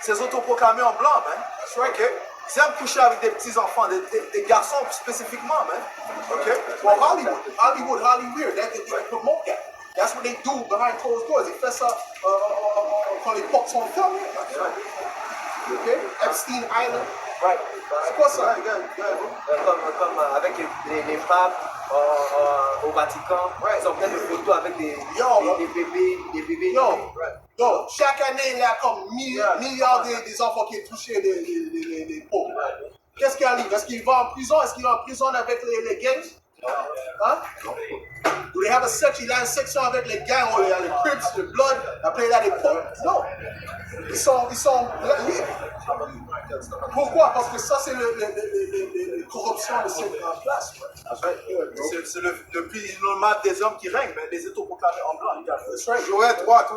ces autoproclamés en blanc, okay? Ils aiment coucher avec des petits-enfants, des garçons spécifiquement, okay? Well, Hollywood, they promote that. That's what they do behind closed doors. Ils font ça quand les portes sont fermées. Okay? Epstein Island. Right. C'est quoi ça? Comme avec les papes au Vatican, ils ont plein de photos avec des bébés. Yo, chaque année, il y a comme milliards des enfants qui sont touchés des pauvres. Qu'est-ce qu'il arrive? Est-ce qu'il va en prison? Est-ce qu'il va en prison avec les gangs? Hein? Do they have a section? Il a une section avec les gangs, où il y a les Crips, le Blood, après il y a les pauvres? Non. Ils sont libres. Pourquoi? Parce que ça, c'est la corruption de cette place. C'est le plus innommable des hommes qui règnent, mais les autoproclamés en blanc. Joël 3,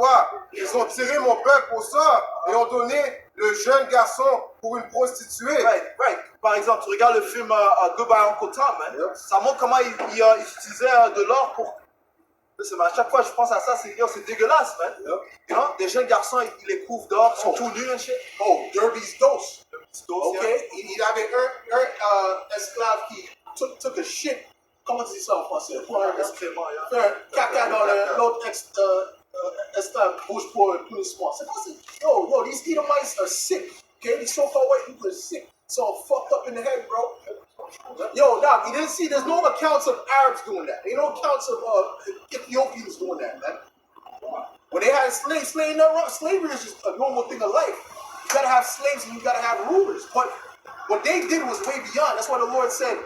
ils ont tiré mon peuple pour ça et ont donné le jeune garçon pour une prostituée. Right. Par exemple, tu regardes le film Goodbye Uncle Tom, ça montre comment ils utilisaient de l'or pour... À chaque fois que je pense à ça, c'est dégueulasse, des jeunes garçons, ils les couvrent d'or, ils sont tout nus, Oh, Derby's dose. Ok. Il y avait un esclave qui took a shit. Comment tu dis ça en français? Fait un caca dans l'autre esclave bouge pour un punissement. C'est quoi ça? Yo, these Edomites are sick. Okay, these so-called white people are sick. So fucked up in the head, bro. Yo, Doc, you didn't see, there's no accounts of Arabs doing that. There's no accounts of Ethiopians doing that, man. When they had slaves, slavery is just a normal thing of life. You gotta have slaves and you gotta have rulers. But what they did was way beyond. That's why the Lord said,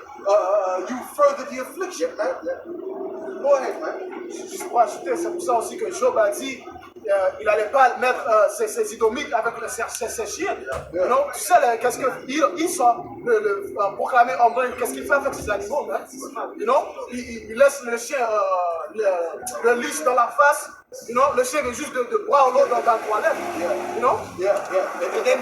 you furthered the affliction, man. Go ahead, man. Juste pour ajouter, c'est pour ça aussi que Job a dit il n'allait pas mettre ses Idomites avec ses chiens. Non, tu sais, qu'est-ce qu'il sort, le proclamé en blanc, qu'est-ce qu'il fait avec ses animaux, hein? Il laisse le chien le liche dans la face. Le chien vient juste de boire l'eau dans la toilette. Yeah. And then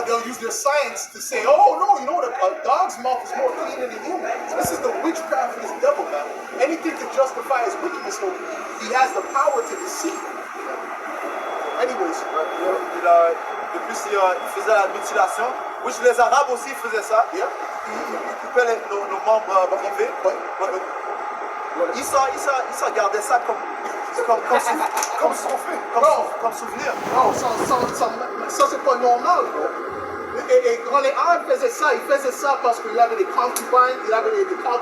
they'll use their science to say, oh no, a dog's mouth is more clean than a human. This is the witchcraft of this devil, man. Anything to justify his wickedness, so he has the power to deceive. Anyways. De plus, il faisait la mutilation. Oui, les Arabes aussi faisaient ça. Yeah. Ils coupaient nos membres privés. Ils gardait ça comme souvenir. Non, ça c'est pas normal, bro. Et quand les Arabes faisaient ça, ils faisaient ça parce qu'il avait des concubines, il avait des femmes,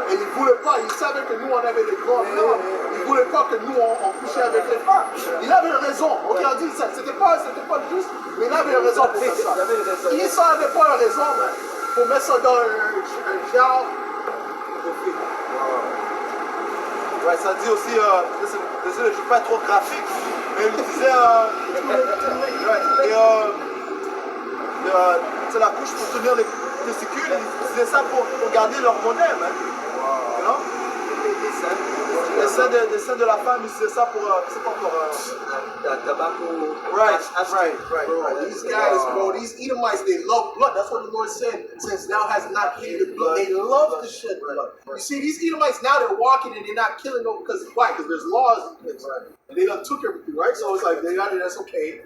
et ils ne voulaient pas, ils savaient que nous, on avait des grands frères, ils ne voulaient pas que nous, on couchait avec les femmes. Il avait raison, ok, on dit ça, c'était pas juste, mais il avait raison pour faire ça. Isa n'avait pas raison, mais pour mettre ça dans un genre. Ouais, ça dit aussi, désolé, je ne suis pas trop graphique, mais il disait, c'est la couche pour tenir les testicules, ils disaient ça pour garder leur monnaie, you know? Les seins de la femme, ils disaient ça pour, c'est pas encore... Bro, these guys, bro, these Edomites, they love blood. That's what the Lord said. Since thou hast not hated blood, they love to shed blood. You see, these Edomites now they're walking and they're not killing them because why? Because there's laws in place, right? And they done took everything, right? So it's like they got it, that's okay.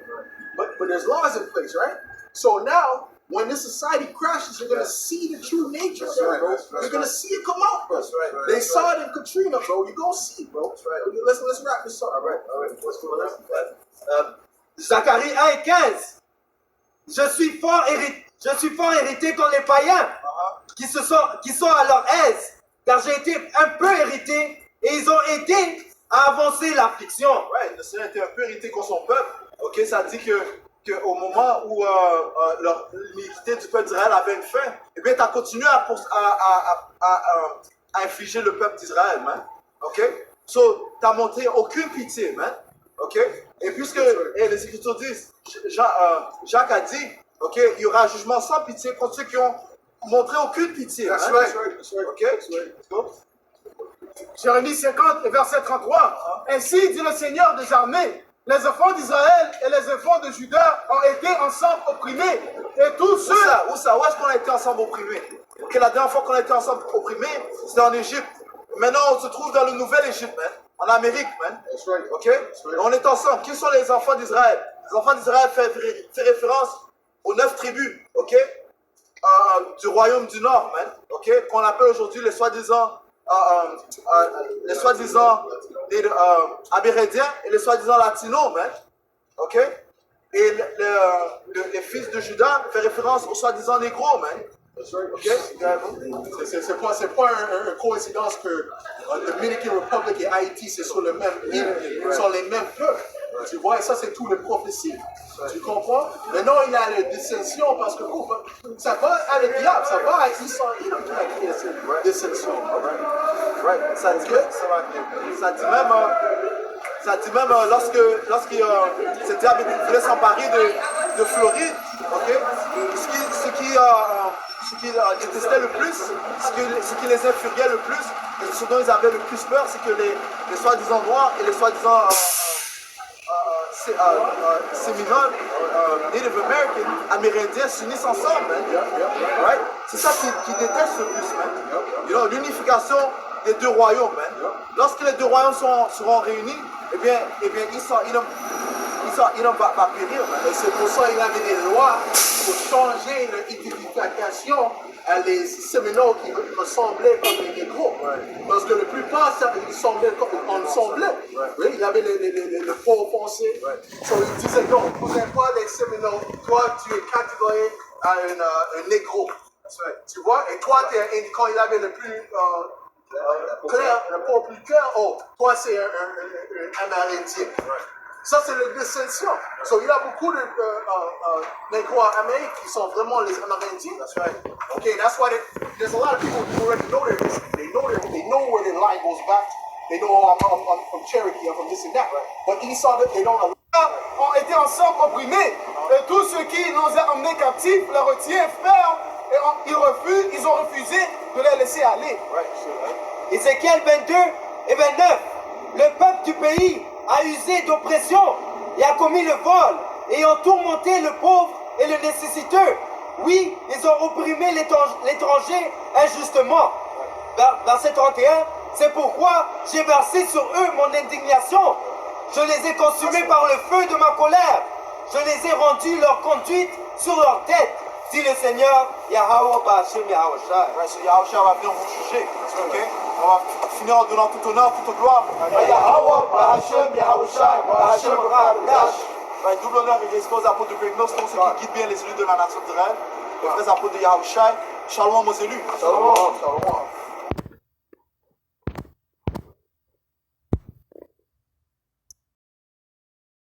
But there's laws in place, right? So now, when this society crashes, you're gonna see the true nature, bro. You're gonna see it come out, bro. They saw it in Katrina, bro. You're gonna see it, bro. Let's wrap this up. All right. What's going on? Zacharie 1 et 15. Je suis fort hérité comme les païens qui sont à leur aise, car j'ai été un peu hérité et ils ont aidé à avancer l'affliction. Ouais, le Seigneur était un peu irrité contre son peuple. Ok, ça dit que au moment où l'iniquité du peuple d'Israël avait une fin, eh bien, tu as continué à infliger le peuple d'Israël, man. Ok? So, tu n'as montré aucune pitié, man. Ok? Et puisque les Écritures disent, Jacques a dit, ok, il y aura un jugement sans pitié contre ceux qui ont montré aucune pitié. That's hein? right. Ok? Let's go. Jérémie 50 et verset 33. Ainsi dit le Seigneur des armées, les enfants d'Israël et les enfants de Juda ont été ensemble opprimés. Et tous ceux... Où est-ce qu'on a été ensemble opprimés? Ok, la dernière fois qu'on a été ensemble opprimés, c'était en Égypte. Maintenant, on se trouve dans le nouvel Égypte, man. En Amérique, man. Ok? Et on est ensemble. Qui sont les enfants d'Israël? Les enfants d'Israël fait référence aux 9 tribus, ok? Du royaume du Nord, man. Ok? Qu'on appelle aujourd'hui les soi-disant amérindiens et les soi-disant latinos, man. Ok? Et les fils de Juda fait référence aux soi-disant négros, man. Ok? C'est pas une coïncidence que Dominican Republic et Haïti, c'est sur le même île, ils sont les mêmes peuples. Tu vois, et ça, c'est tout le prophétie. Tu comprends? Maintenant, il y a les dissensions parce que ça va à l'édiable, ça va à Israël qui a créé cette dissension. Ça dit même lorsqu'il ce diable voulait s'emparer de Floride, ok? Ce qui détestait le plus, ce qui les infuriait le plus, et ce dont ils avaient le plus peur, c'est que les soi-disant noirs et les soi-disant Séminoles, Native American, Amérindiens s'unissent ensemble, man. Right? C'est ça qui déteste le plus, man. You know, l'unification des deux royaumes, man. Lorsque les deux royaumes seront réunis, eh bien, Edom va périr, man. Et c'est pour ça qu'il avait des lois pour changer l'identification à les Séminoles qui ressemblaient comme les négros. Parce que la plupart, ils semblaient comme on semblait. Oui, il avait le faux foncé. Donc il disait non, vous n'êtes pas les Séminoles, toi tu es catégorisé à un négro. Tu vois, et toi, quand il avait le plus clair, le peau plus clair, oh, toi c'est un Amérindien. Ça, c'est la dissension. So, il y a beaucoup de négros en Amérique qui sont vraiment les Amérindiens. That's right. Okay, that's why there's a lot of people who already know their history. They know where their line goes back. They know, oh, I'm from Cherokee, I'm from this and that. But Esau, they don't know. Ont été ensemble opprimés, et tous ceux qui nous ont emmenés captifs les retiennent fermes, et ils ont refusé de les laisser aller. Ézéchiel 22 et 29. Le peuple du pays a usé d'oppression et a commis le vol, et ont tourmenté le pauvre et le nécessiteux. Oui, ils ont opprimé l'étranger injustement. Verset 31. C'est pourquoi j'ai versé sur eux mon indignation. Je les ai consumés par le feu de ma colère. Je les ai rendus leur conduite sur leur tête. Dit le Seigneur, Yahweh Ba'Hashem Yahweh Shai. Yahweh va venir vous juger. Okay? On va finir en donnant tout honneur, toute gloire à Yahweh Ba'Hashem Yahweh Shai, Ba'Hashem Ra'adash. Un double honneur et respect aux apôtres de Grégnos, tous ceux qui guident bien les élus de la nation d'Israël, les frères apôtres de Yahushai. Shalom aux élus. Shalom.